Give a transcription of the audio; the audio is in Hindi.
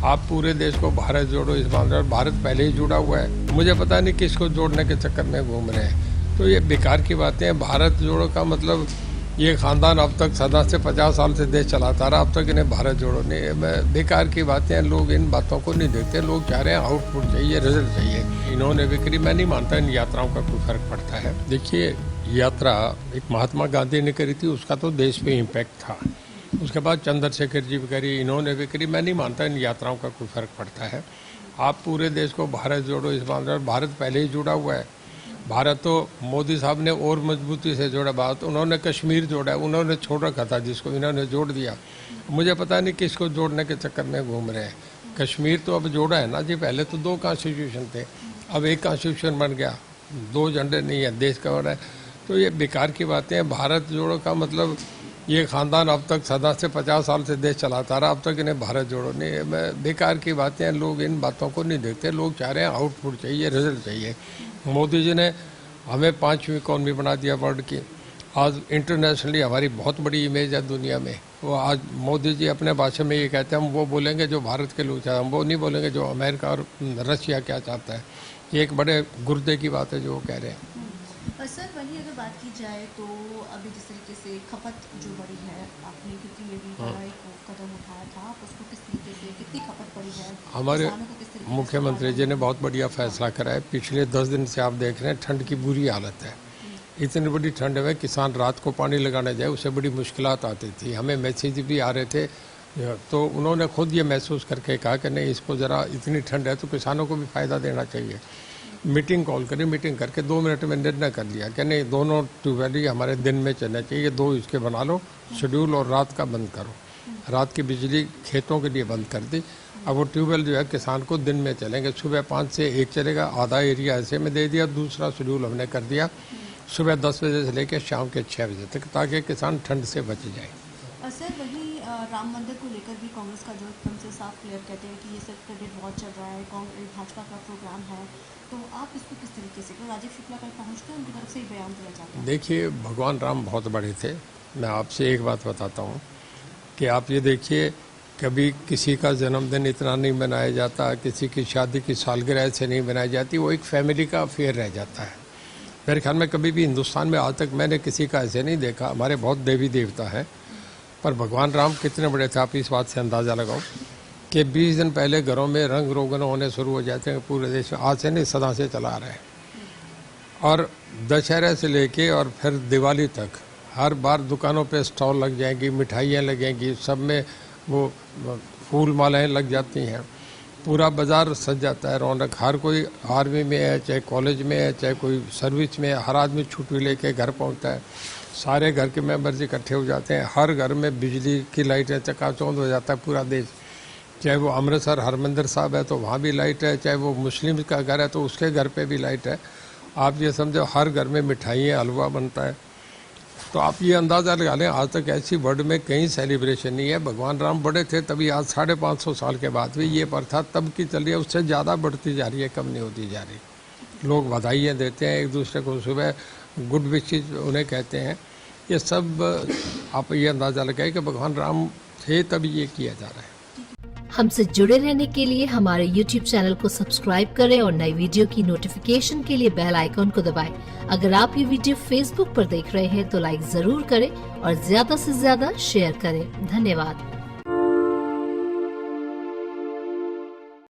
आप पूरे देश को भारत जोड़ो इस बात में, भारत पहले ही जुड़ा हुआ है। मुझे पता नहीं किसको जोड़ने के चक्कर में घूम रहे हैं। तो ये बेकार की बातें हैं। भारत जोड़ो का मतलब ये खानदान अब तक सदा से 50 साल से देश चलाता रहा, अब तक इन्हें भारत जोड़ो नहीं। बेकार की बातें हैं। लोग इन बातों को नहीं देखते। लोग चाह रहे हैं आउटपुट चाहिए, रिजल्ट चाहिए। इन्होंने भी करी, मैं नहीं मानता इन यात्राओं का कोई फर्क पड़ता है। देखिए, यात्रा एक महात्मा गांधी ने करी थी, उसका तो देश पे इम्पैक्ट था। उसके बाद चंद्रशेखर जी भी करी, इन्होंने भी करी। मैं नहीं मानता इन यात्राओं का कोई फर्क पड़ता है। आप पूरे देश को भारत जोड़ो इस बात में, भारत पहले ही जुड़ा हुआ है। भारत तो मोदी साहब ने और मजबूती से जोड़ा। बात उन्होंने कश्मीर जोड़ा, उन्होंने छोड़ रखा था जिसको इन्होंने जोड़ दिया। मुझे पता नहीं किसको जोड़ने के चक्कर में घूम रहे हैं। कश्मीर तो अब जोड़ा है ना जी, पहले तो 2 कॉन्स्टिट्यूशन थे, अब एक कॉन्स्टिट्यूशन बन गया, 2 झंडे नहीं है, देश का बना है। तो ये बेकार की बातें हैं। भारत जोड़ो का मतलब ये खानदान अब तक सदा से 50 साल से देश चलाता रहा, अब तक इन्हें भारत जोड़ो नहीं। बेकार की बातें हैं। लोग इन बातों को नहीं देखते। लोग चाह रहे हैं आउटपुट चाहिए, रिजल्ट चाहिए। मोदी जी ने हमें 5वीं इकॉनमी बना दिया वर्ल्ड की। आज इंटरनेशनली हमारी बहुत बड़ी इमेज है दुनिया में। वो आज मोदी जी अपने भाषण में ये कहते हैं, हम वो बोलेंगे जो भारत के लोग चाहते हैं, हम वो नहीं बोलेंगे जो अमेरिका और रशिया क्या चाहता है। ये एक बड़े गुर्दे की बात है जो वो कह रहे हैं। सर, वही अगर बात की जाए तो अभी जिस तरीके से खपत जो बढ़ी है, आपने क्योंकि ये भी बड़ा एक कदम उठाया था, आप उसको किस तरीके से, कितनी खपत बढ़ी है, हमारे किसानों को किस तरीके से मुख्यमंत्री जी ने बहुत बढ़िया फैसला करा है। पिछले 10 दिन से आप देख रहे हैं ठंड की बुरी हालत है। इतनी बड़ी ठंड में किसान रात को पानी लगाने जाए उससे बड़ी मुश्किलात आती थी। हमें मैसेज भी आ रहे थे, तो उन्होंने खुद ये महसूस करके कहा कि नहीं, इसको ज़रा इतनी ठंड है तो किसानों को भी फ़ायदा देना चाहिए। मीटिंग कॉल करी, मीटिंग करके 2 मिनट में निर्णय कर लिया कि नहीं, दोनों ट्यूबवेल ही हमारे दिन में चलने चाहिए। 2 इसके बना लो शेड्यूल और रात का बंद करो। रात की बिजली खेतों के लिए बंद कर दी। अब वो ट्यूबवेल जो है किसान को दिन में चलेंगे। सुबह 5 से 1 चलेगा, आधा एरिया ऐसे में दे दिया। दूसरा शेड्यूल हमने कर दिया सुबह 10 बजे से लेकर शाम के 6 बजे तक, ताकि किसान ठंड से बच जाए। सर, वही राम मंदिर को लेकर भी कांग्रेस का जो एकदम से साफ क्लियर कहते हैं कि ये सिर्फ क्रेडिट वॉर चल रहा है, कांग्रेस भाजपा का प्रोग्राम है, तो आप इसको किस तरीके से, राजीव शुक्ला कल पहुँचते हैं, उनकी तरफ से ही बयान दिया जाता है। देखिए, भगवान राम बहुत बड़े थे। मैं आपसे एक बात बताता हूँ कि आप ये देखिए, कभी किसी का जन्मदिन इतना नहीं मनाया जाता, किसी की शादी की सालगिरह से नहीं बनाई जाती, वो एक फैमिली का अफेयर रह जाता है। मेरे ख्याल में कभी भी हिंदुस्तान में आज तक मैंने किसी का ऐसे नहीं देखा। हमारे बहुत देवी देवता हैं, पर भगवान राम कितने बड़े थे आप इस बात से अंदाज़ा लगाओ कि 20 दिन पहले घरों में रंग रोगन होने शुरू हो जाते हैं पूरे देश में। आज से नहीं, सदा से चला रहे हैं। और दशहरे से लेके और फिर दिवाली तक हर बार दुकानों पे स्टॉल लग जाएंगी, मिठाइयाँ लगेंगी, सब में वो फूल मालाएँ लग जाती हैं, पूरा बाज़ार सज जाता है। रौनक, हर कोई आर्मी में है, चाहे कॉलेज में है, चाहे कोई सर्विस में है, हर आदमी छुट्टी लेके घर पहुंचता है। सारे घर के मेंबर्स इकट्ठे हो जाते हैं। हर घर में बिजली की लाइटें चकाचौंध हो जाता है पूरा देश। चाहे वो अमृतसर हरमंदिर साहब है तो वहाँ भी लाइट है, चाहे वो मुस्लिम का घर है तो उसके घर पे भी लाइट है। आप ये समझो हर घर में मिठाइयाँ, हलवा बनता है। तो आप ये अंदाज़ा लगा लें, आज तक ऐसी वर्ल्ड में कहीं सेलिब्रेशन नहीं है। भगवान राम बड़े थे तभी आज 550 साल के बाद भी ये प्रथा तब की चल रही है, उससे ज़्यादा बढ़ती जा रही है, कम नहीं होती जा रही। लोग बधाइयाँ देते हैं एक दूसरे को, सुबह गुड विशेज उन्हें कहते हैं। ये सब आप ये अंदाज़ा लगाए कि भगवान राम थे तभी ये किया जा रहा है। हमसे जुड़े रहने के लिए हमारे YouTube चैनल को सब्सक्राइब करें और नई वीडियो की नोटिफिकेशन के लिए बेल आइकॉन को दबाएं। अगर आप ये वीडियो Facebook पर देख रहे हैं तो लाइक जरूर करें और ज्यादा से ज्यादा शेयर करें। धन्यवाद।